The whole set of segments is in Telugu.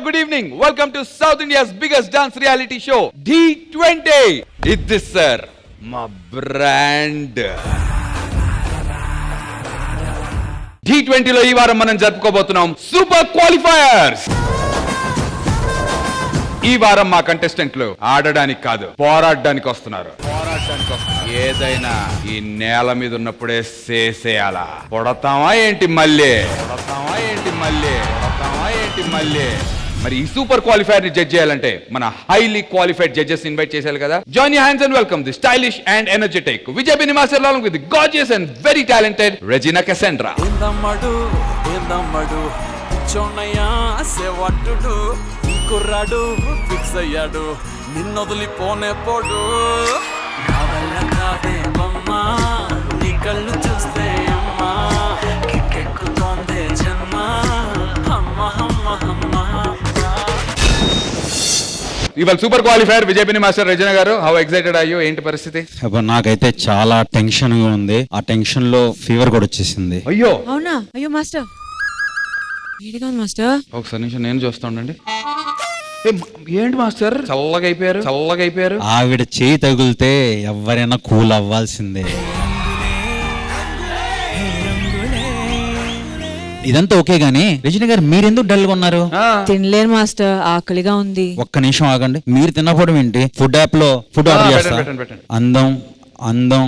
good evening. Welcome to South India's biggest dance reality show, D20. It's this, sir, my brand. D20 లో ఈ వారం మనం జరుపుకోబోతున్నాం సూపర్ క్వాలిఫైయర్స్. ఈ వారం మా కంటెస్టెంట్లు ఆడడానికి కాదు, పోరాడడానికి వస్తున్నారు. ఏదైనా ఈ నేల మీద ఉన్నప్పుడే చేసేయాలా. కొడతామా ఏంటి మళ్ళీ? మరి ఈ సూపర్ క్వాలిఫైర్ ని జడ్జ్ చేయాలంటే మన హైలీ క్వాలిఫైడ్ జడ్జెస్ ఇన్వైట్ చేశారు కదా. Join your hands and welcome the stylish and energetic Vijay Binni master along with the gorgeous and very talented Regina Cassandra. చోనయ్యా సేవట్టుడు కుర్రాడు ఫిక్స్ అయ్యాడు నిన్నొదిలిపోనే పోడు నా వల్ల కాదే బొమ్మా నీ కళ్ళు చూస్తే అమ్మా కిక్కెక్కుతోందే జన్మ అమ్మ అమ్మ అమ్మ. ఇవాళ super qualifier Vijay Binni master Regina గారు, హౌ ఎక్సైటెడ్ ఆర్ యు? ఏంటి పరిస్థితి? నాకైతే చాలా టెన్షన్ గా ఉంది. ఆ టెన్షన్ లో ఫీవర్ కూడా వచ్చేసింది. అయ్యో అవునా? అయ్యో మాస్టర్ మాస్టర్ ఒకసారి నిమిషం నేను చూస్తా ఉండండి. ఏంటి మాస్టర్ చల్లగా అయిపోయారు? ఆవిడ చేయి తగిలితే ఎవరైనా కూల్ అవ్వాల్సిందే. ఇదంతా ఓకే గానీ రజనీ గారు మీరెందుకు డల్ గా ఉన్నారు? తినలేను మాస్టర్, ఆకలిగా ఉంది. ఒక్క నిమిషం ఆగండి. మీరు తిన్నప్పుడు ఏంటి? ఫుడ్ యాప్ లో ఫుడ్ ఆర్డర్ చేస్తా. అందం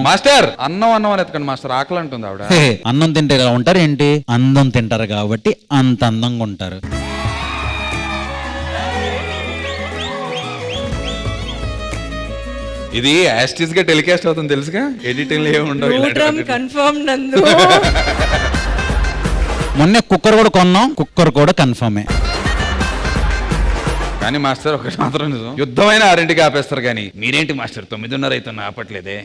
మాస్టర్ అన్నం అని ఎత్తుకండి మాస్టర్, ఆకలి అంటుంది ఆవిడ. అన్నం తింటే ఎలా ఉంటారు ఏంటి? అందం తింటారు కాబట్టి అంత అందంగా ఉంటారు. ఇది యాస్టిస్ గా టెలికాస్ట్ అవుతుంది తెలుసుగా, ఎడిటింగ్ ఏమి ఉండవు. కన్ఫర్మ్ నందు. మొన్న కుక్కర్ కూడా కొన్నాం, కుక్కర్ కూడా కన్ఫర్మే. కానీ మాస్టర్ ఒకటి మాత్రం నిజం, యుద్ధమైన 6ంటికి ఆపేస్తారు కానీ మీరేంటి మాస్టర్ 9:30 అవుతున్నా ఆపట్లేదే.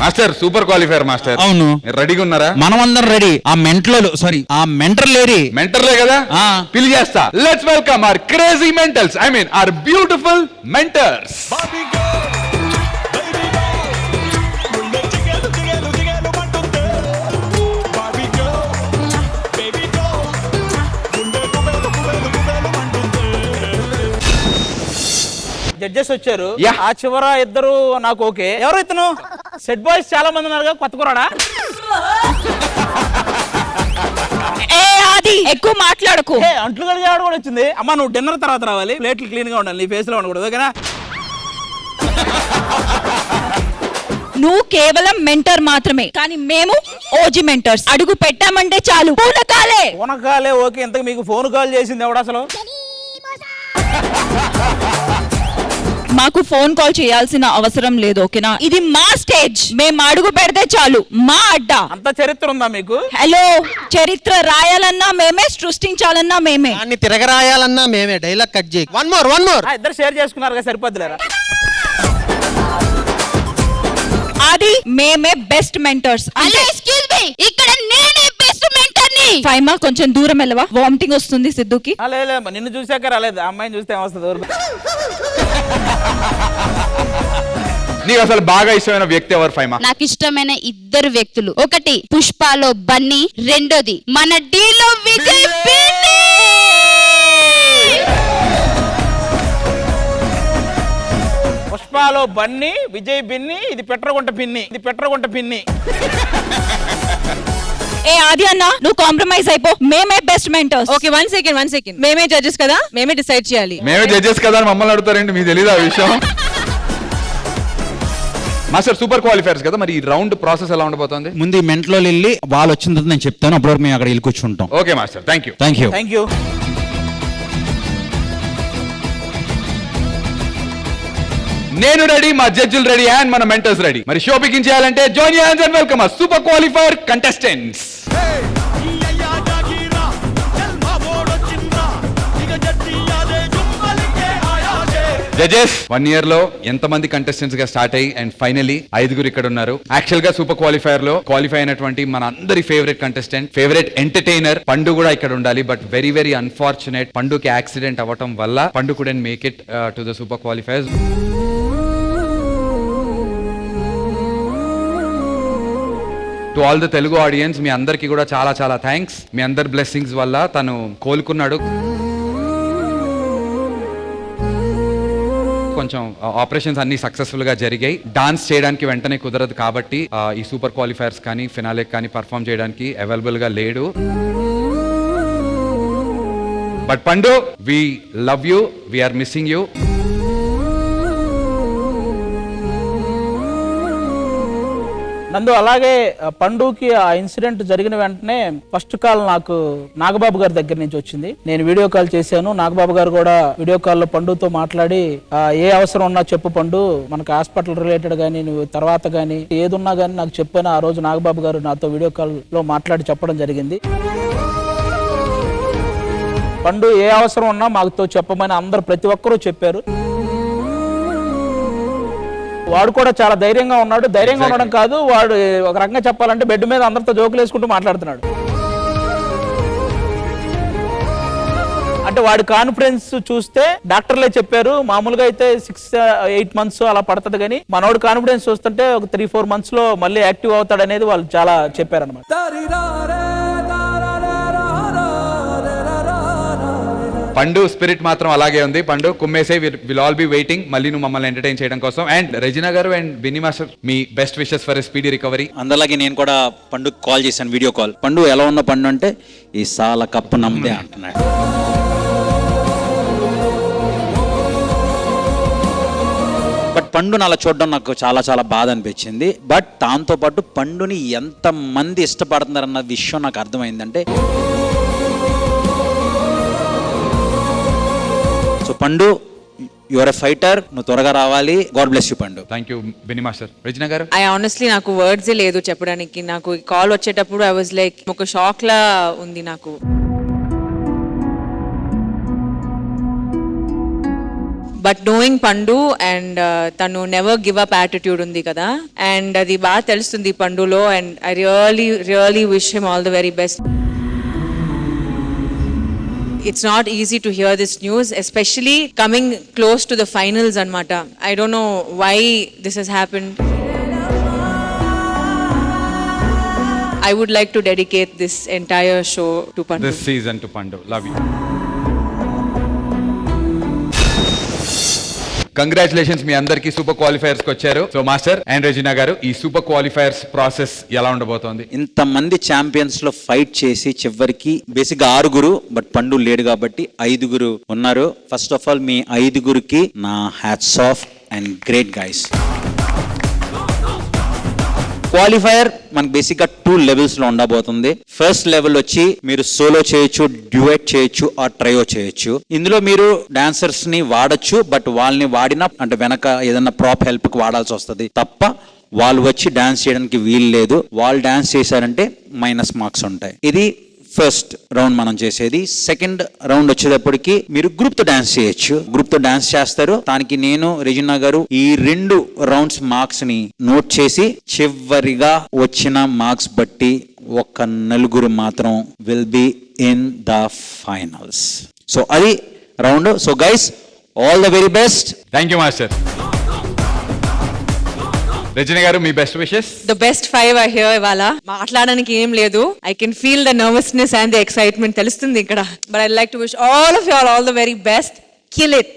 Master super qualifier master. అవును, రెడీగా ఉన్నారా? మనమందరం రెడీ. ఆ మెంటర్లే కదా, పిలి చేస్తా. Let's welcome our crazy mentals, I mean our beautiful mentors. Judges వచ్చారు. ఆ చివర ఇద్దరు నాకు ఓకే. ఎవరు ఇతను? సెట్ బాయ్స్ చాలా మంది ఉన్నారు, కొత్త కురాడా? ఎక్కువ మాట్లాడకు. అంట్లు కలిగి ఆవిడ కూడా వచ్చింది. అమ్మా నువ్వు డిన్నర్ తర్వాత రావాలి, ప్లేట్లు క్లీన్ గా ఉండాలి, నీ ఫేస్ లో ఉండకూడదు, ఓకేనా? నువ్వు కేవలం మెంటర్ మాత్రమే, కానీ మేము ఓజీ మెంటర్స్. అడుగు పెట్టామంటే చాలు పూనకాలే. ఓకే, ఇంతకు మీకు ఫోన్ కాల్ చేసింది ఎవడు అసలు? మాకు ఫోన్ కాల్ చేయాల్సిన అవసరం లేదు, ఓకేనా? ఇది మా స్టేజ్, మేము అడుగు పెడితే చాలు, మా అడ్డా. అంత చరిత్ర ఉందా మీకు? హలో, చరిత్ర రాయాలన్నా మేమే, సృష్టించాలన్నా మేమే, అన్ని తిరగరాయాలన్నా మేమే. డైలాగ్ కట్ చేయి. One more. ఇద్దరు షేర్ చేసుకున్నారు కదా, సరిపోద్దులేరా? అది మేమే బెస్ట్ మెంటర్స్. ఎక్స్క్యూజ్ మీ, ఇక్కడ నేనే బెస్ట్ మెంటర్ ని. ఫైమా కొంచెం దూరం వెళ్ళవా? వామిటింగ్ వస్తుంది సిద్ధుకి. లేదు, నిన్ను చూసాక రాలేదు, అమ్మాయిని చూస్తే ఏమొస్తుంది? నీకు అసలు బాగా ఇష్టమైన వ్యక్తి ఎవరు ఫైమా? నాకు ఇష్టమైన ఇద్దరు వ్యక్తులు, ఒకటి పుష్పలో బన్నీ, రెండోది మన డీలో విజయ్ బిన్ని. పుష్పలో బన్నీ, విజయ్ బిన్ని, ఇది పెట్రగుంట పిన్ని. ఏ ఆది అన్న, నువ్వు కాంప్రమైజ్ అయిపో, మేమే best mentors. Okay, one second. మేమే జడ్జెస్ కదా, మేమే డిసైడ్ చేయాలి. మేమే జడ్జెస్ కదా అని మమ్మల్ని అడుగుతారండి, మీకు తెలీదా ఆ విషయం? మాస్టర్ సూపర్ క్వాలిఫైర్స్ కదా, మరి ఈ రౌండ్ ప్రాసెస్ ఎలా ఉండబోతోంది? ముందు ఈ మెంట్లో వెళ్ళి వాళ్ళు వచ్చిన తర్వాత నేను చెప్తాను, అప్పుడు మేము అక్కడ వెళ్ళి కూర్చుంటాం. Okay master, thank you. నేను రెడీ, మా జడ్జిలు రెడీ, అండ్ మన మెంటర్స్ రెడీ. మరి షో బిగిన్ చేయాలంటే join your hands and welcome our super qualifier contestants. Judges, 1 year లో ఎంతమంది కంటెస్టెంట్స్ గా స్టార్ట్ అయ్యి అండ్ ఫైనలీ 5గురు ఇక్కడ ఉన్నారు. యాక్చువల్ గా సూపర్ క్వాలిఫైర్ లో క్వాలిఫై అయినటువంటి మన అందరి ఫేవరెట్ కంటెస్టెంట్, ఫేవరెట్ ఎంటర్టైనర్ పండు కూడా ఇక్కడ ఉండాలి. బట్ వెరీ అన్ఫార్చునేట్, పండుకి యాక్సిడెంట్ అవ్వటం వల్ల Pandu couldn't make it to the super qualifiers. To all the Telugu audience, మీ అందరికీ కూడా చాలా చాలా థ్యాంక్స్. మీ అందరి బ్లెస్సింగ్స్ వల్ల తను కోలుకున్నాడు. కొంచెం ఆపరేషన్స్ అన్ని సక్సెస్ఫుల్ గా జరిగాయి. డాన్స్ చేయడానికి వెంటనే కుదరదు కాబట్టి ఈ సూపర్ క్వాలిఫైర్స్ కానీ ఫినాలే కానీ పర్ఫామ్ చేయడానికి అవైలబుల్ గా లేడు. But Pandu, we love you, we're missing you. Nandu, అలాగే పండుకి ఆ ఇన్సిడెంట్ జరిగిన వెంటనే ఫస్ట్ కాల్ నాకు నాగబాబు గారి దగ్గర నుంచి వచ్చింది. నేను వీడియో కాల్ చేశాను. నాగబాబు గారు కూడా వీడియో కాల్లో పండుతో మాట్లాడి ఏ అవసరం ఉన్నా చెప్పు పండు, మనకు హాస్పిటల్ రిలేటెడ్ గానీ నువ్వు తర్వాత గానీ ఏదున్నా గానీ నాకు చెప్పాను. ఆ రోజు నాగబాబు గారు నాతో వీడియో కాల్ లో మాట్లాడి చెప్పడం జరిగింది. పండు ఏ అవసరం ఉన్నా మాతో చెప్పమని అందరు ప్రతి ఒక్కరూ చెప్పారు. వాడు కూడా చాలా ధైర్యంగా ఉన్నాడు. ధైర్యంగా ఉండడం కాదు, వాడు ఒక రకంగా చెప్పాలంటే బెడ్ మీద అందరితో జోకులు వేసుకుంటూ మాట్లాడుతున్నాడు. అంటే వాడి కాన్ఫిడెన్స్ చూస్తే డాక్టర్లే చెప్పారు మామూలుగా అయితే 6-8 months అలా పడుతుంది, కానీ మనోడు కాన్ఫిడెన్స్ చూస్తుంటే ఒక 3-4 months లో మళ్ళీ యాక్టివ్ అవుతాడు అనేది వాళ్ళు చాలా చెప్పారనమాట. పండు స్పిరిట్ మాత్రం అలాగే ఉంది. పండు కుమ్మేసే, విల్ ఆల్ బి వెయిటింగ్ మళ్ళీ నువ్వు మమ్మల్ని ఎంటర్టైన్ చేయడం కోసం. అండ్ రెజినా గారు అండ్ బిన్నీ మాస్టర్, మీ best wishes for speedy recovery. అందులాగే నేను కూడా పండుగ కాల్ చేశాను, వీడియో కాల్. పండు ఎలా ఉన్న పండు అంటే ఈ సాల కప్పు నమ్మదే అంటున్నాడు. బట్ పండుని అలా చూడడం నాకు చాలా చాలా బాధ అనిపించింది. బట్ దాంతో పాటు పండుని ఎంత మంది ఇష్టపడుతున్నారన్న విషయం నాకు అర్థమైందంటే, సో పండు, యు ఆర్ ఎ ఫైటర్, నువ్వు త్వరగా రావాలి. గాడ్ బ్లెస్ యూ పండు. Thank you Binny master. Regina గారు, ఐ ఆనెస్ట్లీ నాకు వర్డ్స్ లేదు చెప్పడానికి. నాకు కాల్ వచ్చేటప్పుడు ఐ వాజ్ లైక్ ఒక షాక్ లా ఉంది నాకు. బట్ నోయింగ్ పండు అండ్ తను నెవర్ గివ్ అప్ యాటిట్యూడ్ ఉంది కదా, అండ్ అది బాగా తెలుస్తుంది పండులో. And I really wish him all the very best. It's not easy to hear this news, especially coming close to the finals anmata. I don't know why this has happened. I would like to dedicate this entire show to Pandu. this season to Pandu. Love you. Congratulations మీ అందరికి సూపర్ క్వాలిఫైర్స్ కి వచ్చారు. సో మాస్టర్ అండ్ రెజినా గారు, ఈ సూపర్ క్వాలిఫైర్స్ ప్రాసెస్ ఎలా ఉండబోతోంది? ఇంతమంది ఛాంపియన్స్ లో ఫైట్ చేసి చివరికి బేసిక్ 6, బట్ పండు లేడు కాబట్టి 5 ఉన్నారు. ఫస్ట్ ఆఫ్ ఆల్ మీ 5కి నా hats off and great guys. Qualifier మనకు బేసిక్ గా 2 levels లో ఉండబోతుంది. ఫస్ట్ లెవెల్ వచ్చి మీరు సోలో చేయొచ్చు, డ్యూయట్ చేయొచ్చు, ఆ ట్రయో చేయొచ్చు. ఇందులో మీరు డాన్సర్స్ ని వాడచ్చు, బట్ వాళ్ళని వాడినా అంటే వెనక ఏదైనా ప్రాప్ హెల్ప్ కి వాడాల్సి వస్తుంది తప్ప వాళ్ళు వచ్చి డాన్స్ చేయడానికి వీలు లేదు. వాళ్ళు డాన్స్ చేశారంటే -మార్క్స్ ఉంటాయి. ఇది ఫస్ట్ రౌండ్ మనం చేసేది. సెకండ్ రౌండ్ వచ్చేటప్పటికి మీరు గ్రూప్ తో డాన్స్ చేయొచ్చు. గ్రూప్ తో డాన్స్ చేస్తారు. దానికి నేను, రెజినా గారు ఈ 2 rounds మార్క్స్ ని నోట్ చేసి చివరిగా వచ్చిన మార్క్స్ బట్టి ఒక 4 మాత్రం will be in the finals. So అది round. So guys, all the very best. Thank you master. Regina గారు, మీ best wishes. The best 5 are here ఇవాళ. మాట్లాడడానికి ఏం లేదు. I can feel the nervousness and the excitement తెలుస్తుంది ఇక్కడ. But I'd like to wish all of you all the very best. Kill it.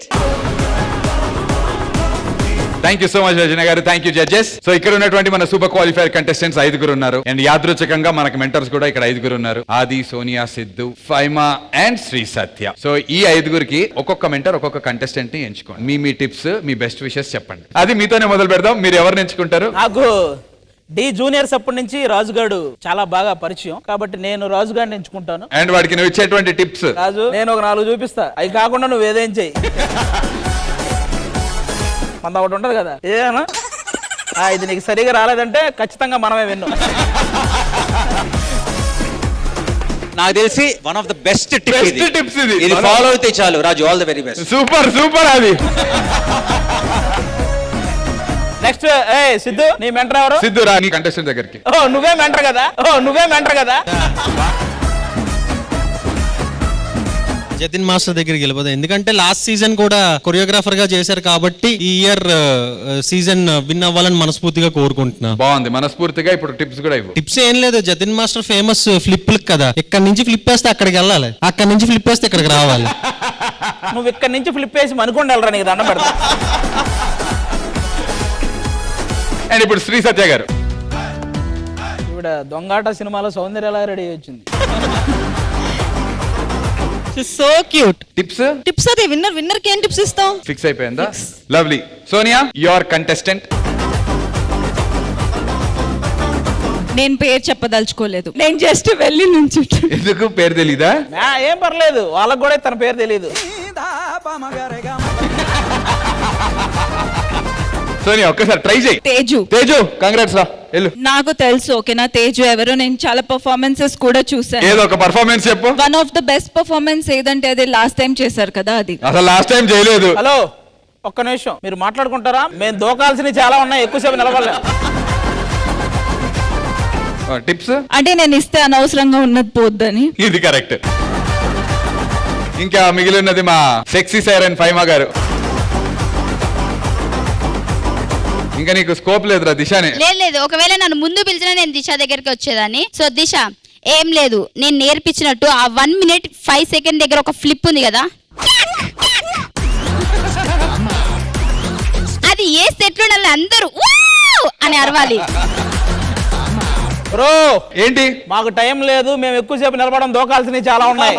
Thank you so much Regina గారు. Thank you judges. సో ఇక్కడ ఉన్నటువంటి మన సూపర్ క్వాలిఫైర్ కంటెస్టెంట్స్ 5 ఉన్నారు. అండ్ యాదృచ్ఛికంగా మనకు మెంటర్స్ కూడా ఇక్కడ 5 ఉన్నారు. ఆది, సోనియా, సిద్ధు, ఫైమా అండ్ శ్రీ సత్య. సో ఈ 5కి ఒక్కొక్క మెంటర్ ఒక్కొక్క కంటెస్టెంట్ ని ఎంచుకోండి. మీ టిప్స్, మీ బెస్ట్ విషెస్ చెప్పండి. అది మీతోనే మొదలు పెడదాం. మీరు ఎవరిని ఎంచుకుంటారు? నాకు డి జూనియర్స్ అప్పటి నుంచి రాజుగాడు చాలా బాగా పరిచయం కాబట్టి నేను రాజుగాడిని ఎంచుకుంటాను. అండ్ వాడికి నువ్వు ఇచ్చేటువంటి టిప్స్? రాజు, నేను ఒక 4 చూపిస్తా, అవి కాకుండా నువ్వు ఏదేం చెయ్యి. మన ఒకటి ఉంటది కదా, ఏదైనా ఇది నీకు సరిగా రాలేదంటే ఖచ్చితంగా మనమే విన్ను. నాకు తెలిసి one of the best tips ఇది. ఇది ఫాలో అయితే చాలు Raju. All the very best. Super super. అది నెక్స్ట్ సిద్ధు, నీ మెంటర్ ఎవరు? సిద్ధు రా నీ కంటెస్టెంట్ దగ్గరికి. నువ్వే మెంటర్ కదా. జతిన్ మాస్టర్ దగ్గరికి వెళ్ళిపోతాం, ఎందుకంటే లాస్ట్ సీజన్ కూడా కొరియోగ్రాఫర్ గా చేశారు కాబట్టి ఈ ఇయర్ సీజన్ విన్ అవ్వాలని మనస్ఫూర్తిగా కోరుకుంటున్నా. బాగుంది, మనస్ఫూర్తిగా. ఇప్పుడు టిప్స్ కూడా ఇవ్వు. టిప్స్ ఏం లేదు, జతిన్ మాస్టర్ ఫేమస్ ఫ్లిప్ కదా, ఇక్కడ నుంచి ఫ్లిప్ వేస్తే అక్కడికి వెళ్ళాలి, అక్కడ నుంచి ఫ్లిప్ వేస్తే ఇక్కడికి రావాలి. నువ్వు ఇక్కడ నుంచి ఫ్లిప్ వేసి మనుకోండి వెళ్ళరా, నీకు దండం పెడతా. అండ్ ఇప్పుడు శ్రీ సత్య గారు. ఈవిడ దొంగాట సినిమాలో సౌందర్య ఎలా రెడీ వచ్చింది. So cute. టిప్స్ టిప్స్ అదే విన్నర్ కి ఏం టిప్స్ ఇస్తాం? ఫిక్స్ అయిపోయిందా? లవ్లీ. Sonia, your contestant. నేను పేరు చెప్పదలుచుకోలేదు, నేను జస్ట్ వెళ్ళి నుంచి. ఎందుకు పేరు తెలీదా? ఏం పర్లేదు, వాళ్ళకు కూడా తన పేరు తెలియదు. సోనియా ఒక్కసారి ట్రై చేయి. తేజు. తేజు, కంగ్రాట్స్ రా, వెళ్ళు. నాకు తెలుసు, ఓకేనా, తేజు ఎవరో. నేను చాలా పర్ఫార్మెన్సెస్ కూడా చూసాను. ఏదో ఒక పర్ఫార్మెన్స్ చెప్పు. One of the best performance ఏదంటే అదే లాస్ట్ టైం చేశారు కదా, అది. అసలు లాస్ట్ టైం చేయలేదు. హలో, ఒక్క నిమిషం మీరు మాట్లాడుకుంటారా? మేము దూకాల్సినవి చాలా ఉన్నాయి, ఎక్కువసేపు నిలబడలేం. టిప్స్ అంటే నేను ఇస్తే అనవసరంగా ఉన్నది పోద్దని. ఇది కరెక్ట్. ఇంకా మిగిలినది మా సెక్సీ సైరన్ ఫైమా గారు. ఇంకా నీకు స్కోప్ లేదురా దిశానే. లేదు, ఒకవేళ నన్ను ముందు పిలిచినా నేను దిశ దగ్గరికి వచ్చేదాన్ని. సో దిశ ఏం లేదు, నేను నేర్పించినట్టు ఆ 1 minute 5 seconds దగ్గర ఒక ఫ్లిప్ ఉంది కదా, అది ఏ సెట్ లో అందరూ "వావ్" అని అరవాలి. బ్రో ఏంటి? మాకు టైం లేదు, మేము ఎక్కువసేపు నిలబడడం, దూకాల్సినవి చాలా ఉన్నాయి.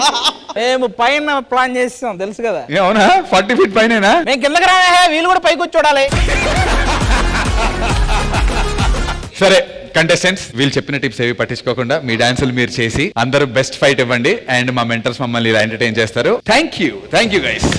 మేము పైన ప్లాన్ చేస్తాం, తెలుసు కదా. అవునా? 40 feet పైనేనా? మేము కిందకి రావే, వీళ్ళు కూడా పైకి వచ్చి చూడాలి. సరే కంటెస్టెంట్స్, వీళ్ళు చెప్పిన టిప్స్ ఏవి పట్టించుకోకుండా మీ డాన్సులు మీరు చేసి అందరూ బెస్ట్ ఫైట్ ఇవ్వండి. అండ్ మా మెంటర్స్ మమ్మల్ని ఇలా ఎంటర్టైన్ చేస్తారు. Thank you guys.